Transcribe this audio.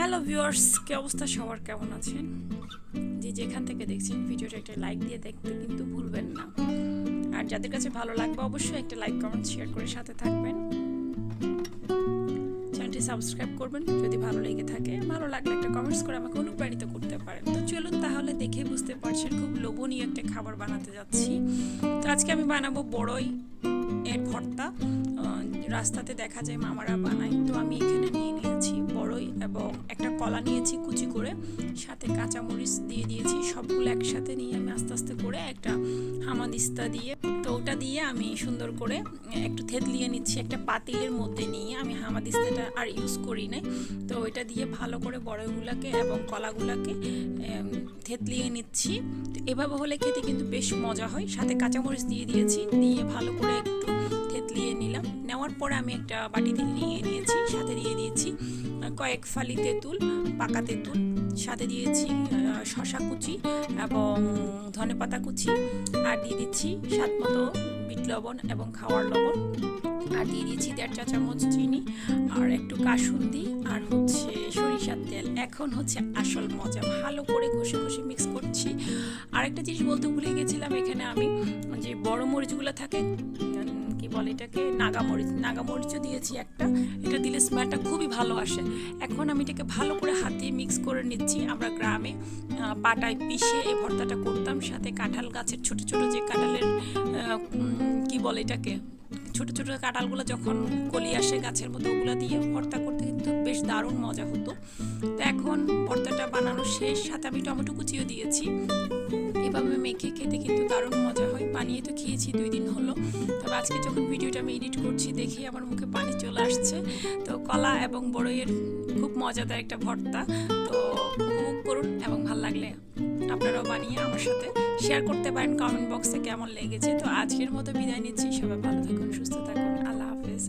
Hello viewers, কি অবস্থা সবার, কেমন আছেন? যে যেখান থেকে দেখছেন ভিডিওটা একটা লাইক দিয়ে দেখতে কিন্তু ভুলবেন না। আর যাদের কাছে ভালো লাগবে অবশ্যই একটা লাইক কমেন্ট শেয়ার করে সাথে থাকবেন। চ্যানেলটি সাবস্ক্রাইব করবেন যদি ভালো লেগে থাকে। ভালো লাগলে একটা কমেন্টস করে আমাকে অনুপ্রাণিত করতে পারেন। তো চলুন তাহলে, দেখে বুঝতে পারছেন খুব লোভনীয় একটা খাবার বানাতে যাচ্ছি। তো আজকে আমি বানাবো বড়ই এর ভর্তা। রাস্তাতে দেখা যায় মামারা বানায়, তো আমি এখানে নিয়ে নিয়েছি বড়ই এবং একটা কলা নিয়েছি কুচি করে, সাথে কাঁচামরিচ দিয়ে দিয়েছি। সবগুলো একসাথে নিয়ে আমি আস্তে আস্তে করে একটা হামাদিস্তা দিয়ে, তো ওটা দিয়ে আমি সুন্দর করে একটু থেতলিয়ে নিচ্ছি একটা পাতিলের মধ্যে নিয়ে। আমি হামাদিস্তাটা আর ইউজ করি না, তো ওইটা দিয়ে ভালো করে বড়ইগুলোকে এবং কলাগুলোকে থেতলিয়ে নিচ্ছি। তো এভাবে হলে খেতে কিন্তু বেশ মজা হয়। সাথে কাঁচামরিচ দিয়ে দিয়েছি, দিয়ে ভালো করে একটু থেতলিয়ে নিলাম। নেওয়ার পরে আমি একটা বাটিতে নিয়ে নিয়েছি, সাথে দিয়ে দিয়েছি কয়েক ফালি তেঁতুল, পাকা তেঁতুল, সাথে দিয়েছি শসা কুচি এবং ধনেপাতা কুচি, আর দিয়ে দিচ্ছি স্বাদ মতো বিট লবণ এবং খাওয়ার লবণ, আর দিয়ে দিয়েছি 1.5 চা চামচ চিনি, আর একটু কাসুন্দি, আর হচ্ছে সরিষার তেল। এখন হচ্ছে আসল মজা, ভালো করে ঘষে ঘষে মিক্স করছি। আরেকটা জিনিস বলতে ভুলে গেছিলাম, এখানে আমি যে বড় মরিচগুলো থাকে, কি বলে এটাকে, নাগামরিচও দিয়েছি একটা। এটা দিলে স্মেলটা খুবই ভালো আসে। এখন আমি এটাকে ভালো করে হাতে মিক্স করে নিচ্ছি। আমরা গ্রামে পাটায় পিষে এই ভর্তাটা করতাম। সাথে কাঁঠাল গাছের ছোট ছোট যে কাঁঠালের কি বলে এটাকে, ছোট ছোট কাঁঠালগুলো যখন কলি আসে গাছের মতো, ওগুলো দিয়ে ভর্তা করতে কিন্তু বেশ দারুণ মজা হতো। তো এখন ভর্তাটা বানানো শেষ, সাথে আমি টমেটো কুচিও দিয়েছি। এভাবে মেখে খেতে কিন্তু দারুণ মজা হয়। বানিয়ে তো খেয়েছি 2 দিন হলো, তবে আজকে যখন ভিডিওটা আমি এডিট করছি দেখি আমার মুখে পানি চলে আসছে। তো কলা এবং বড়ইয়ের খুব মজাদার একটা ভর্তা। তো উপভোগ করুন এবং ভালো লাগলে আপনারাও বানিয়ে আমার সাথে শেয়ার করতে পারেন কমেন্ট বক্সে কেমন লেগেছে। তো আজকের মতো বিদায় নিচ্ছি। সবাই ভালো থাকুন, সুস্থ থাকুন। আল্লাহ হাফেজ।